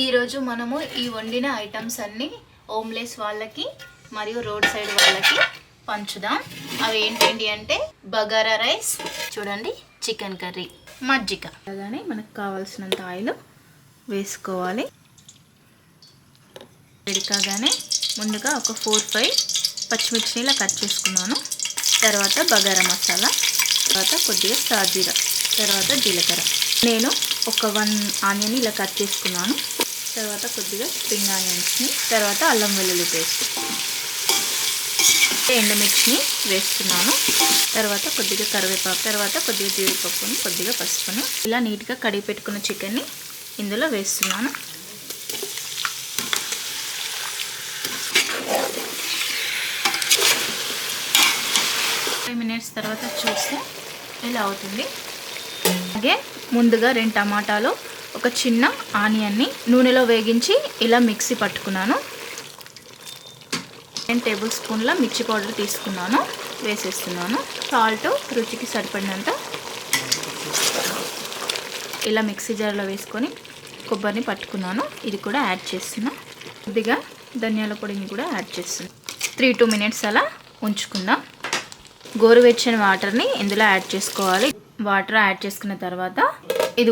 ఈరోజు మనము ఈ వండిన ఐటమ్స్ అన్నీ హోమ్లెస్ వాళ్ళకి మరియు రోడ్ సైడ్ వాళ్ళకి పంచుదాం. అవి ఏంటండి అంటే బగారా రైస్, చూడండి చికెన్ కర్రీ, మజ్జిగ. అలాగే మనకు కావాల్సినంత ఆయిల్ వేసుకోవాలి. వేడికాగానే ముందుగా ఒక 4-5 పచ్చిమిర్చిని ఇలా కట్ చేసుకున్నాను. తర్వాత బగారా మసాలా, తర్వాత కొద్దిగా సాజీరా, తర్వాత జీలకర్ర. నేను ఒక 1 ఆనియన్ ఇలా కట్ చేసుకున్నాను. తర్వాత కొద్దిగా స్ప్రింగ్ ఆనియన్స్ని, తర్వాత అల్లం వెల్లుల్లి పేస్ట్, ఎండుమిర్చిని వేస్తున్నాను. తర్వాత కొద్దిగా కరివేపాకు, తర్వాత కొద్దిగా జీడిపప్పుని, కొద్దిగా పసుపుని. ఇలా నీట్గా కడిగి పెట్టుకున్న చికెన్ని ఇందులో వేస్తున్నాను. మినిట్స్ తర్వాత చూస్తే ఇలా అవుతుంది. అలాగే ముందుగా 2 టమాటాలు, ఒక చిన్న ఆనియన్ని నూనెలో వేగించి ఇలా మిక్సీ పట్టుకున్నాను. 10 టేబుల్ స్పూన్ల మిర్చి పౌడర్ తీసుకున్నాను, వేసేస్తున్నాను. సాల్ట్ రుచికి సరిపడినంత. ఇలా మిక్సీ జార్లో వేసుకొని కొబ్బరిని పట్టుకున్నాను, ఇది కూడా యాడ్ చేస్తున్నా. కొద్దిగా ధనియాల పొడిని కూడా యాడ్ చేస్తున్నాను. 3-2 మినిట్స్ అలా ఉంచుకుందాం. గోరువెచ్చని వాటర్ని ఇందులో యాడ్ చేసుకోవాలి. వాటర్ యాడ్ చేసుకున్న తర్వాత ఇది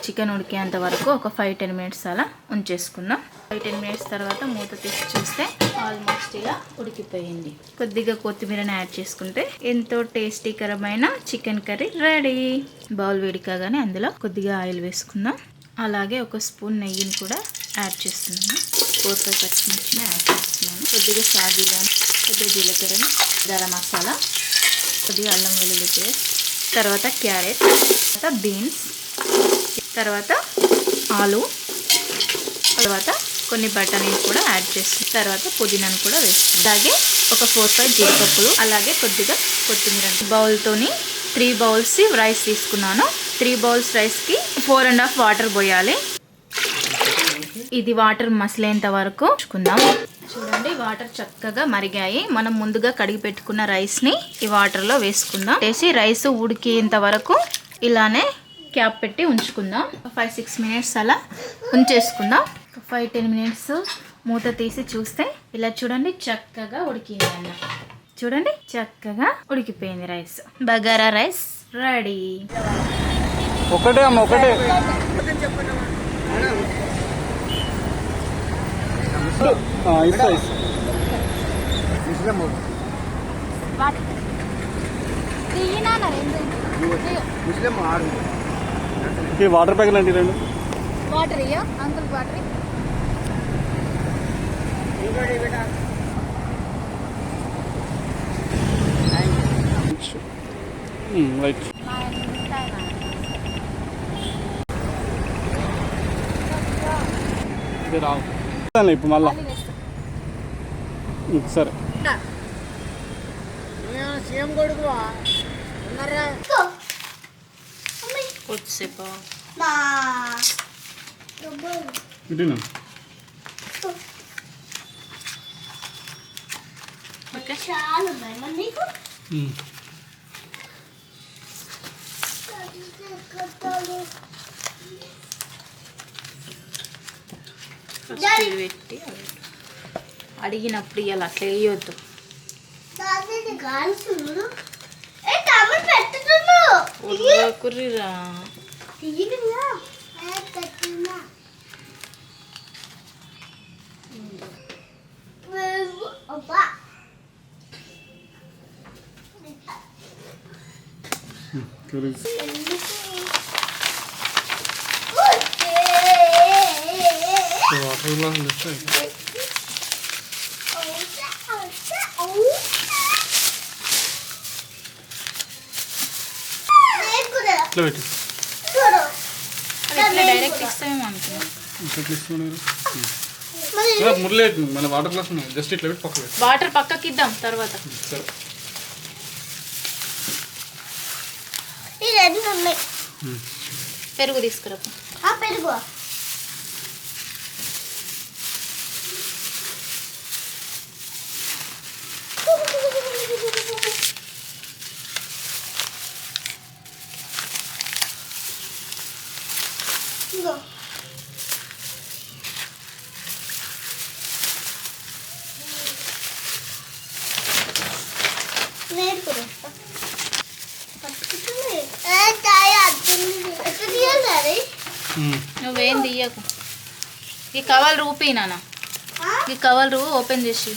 చికెన్ ఉడికేంత వరకు ఒక 5-10 మినిట్స్ అలా ఉంచేసుకుందాం. 5-10 మినిట్స్ తర్వాత మూత తీసి చూస్తే ఆల్మోస్ట్ ఇలా ఉడికిపోయింది. కొద్దిగా కొత్తిమీరని యాడ్ చేసుకుంటే ఎంతో టేస్టీకరమైన చికెన్ కర్రీ రెడీ. బౌల్ వేడికాగానే అందులో కొద్దిగా ఆయిల్ వేసుకుందాం. అలాగే ఒక స్పూన్ నెయ్యిని కూడా యాడ్ చేస్తున్నాను. 4-5 పచ్చిమిర్చిని యాడ్ చేస్తున్నాను. కొద్దిగా సాజీరా, కొద్దిగా జీలకర్రని, గరం మసాలా, కొద్దిగా అల్లం వెల్లుల్లి పేస్ట్, తర్వాత క్యారెట్, తర్వాత బీన్స్, తర్వాత ఆలు, తర్వాత కొన్ని బఠానీలు కూడా యాడ్ చేస్తుంది. తర్వాత పుదీనాను కూడా వేస్తుంది. అలాగే ఒక 4-5 జీడిపప్పులు, అలాగే కొద్దిగా కొత్తిమీర. బౌల్తోని 3 బౌల్స్ రైస్ తీసుకున్నాను. 3 బౌల్స్ రైస్కి 4.5 వాటర్ పోయాలి. ఇది వాటర్ మసిలేంత వరకు ఉంచుకుందాం. చూడండి వాటర్ చక్కగా మరిగాయి. మనం ముందుగా కడిగి పెట్టుకున్న రైస్ని ఈ వాటర్లో వేసుకుందాం. వేసి రైస్ ఉడికేంత వరకు ఇలానే క్యాప్ పెట్టి ఉంచుకుందాం. 5-6 మినిట్స్ అలా ఉంచేసుకుందాం. 5-10 మినిట్స్ మూత తీసి చూస్తే ఇలా చూడండి చక్కగా ఉడికింది అన్న. చూడండి చక్కగా ఉడికిపోయింది రైస్. Bagara rice ready. ఒకటే అమ్మ, ఒకటే. వాటర్ ప్యాకెట్ అండి 2 వాటర్ ఇయ్యో అంకుల్ వాటర్. రైట్. ఇప్పుడు మళ్ళా సరే. కొద్దిసేపు పెట్టి అడిగినప్పుడు ఇవాళ అట్లా వేయొద్దు. కుర్రీరా డైరెక్ట్ ఇస్తామేమో అనుకున్నా. మురలేదు మన వాటర్ గ్లాస్ జస్ట్ ఇట్లా పెట్టి పక్కన వాటర్ పక్కకి ఇద్దాం తర్వాత. పెరుగు తీసుకురా. పెరుగు నువ్వేం తీయకు. ఈ కవర్ రూపీ నాన్న, ఈ కవర్ ఓపెన్ చేసి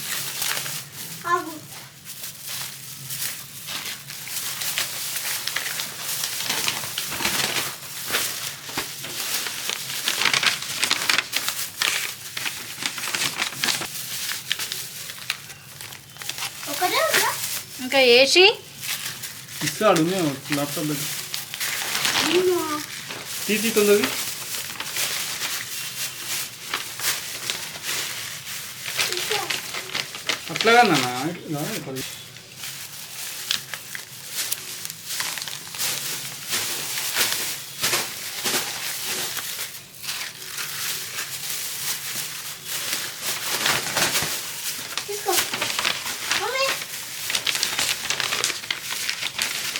ఇంకా వేసి ఇస్తాడు ల్యాప్టాప్ దగ్గర తొందరది. అట్లాగా నాన్న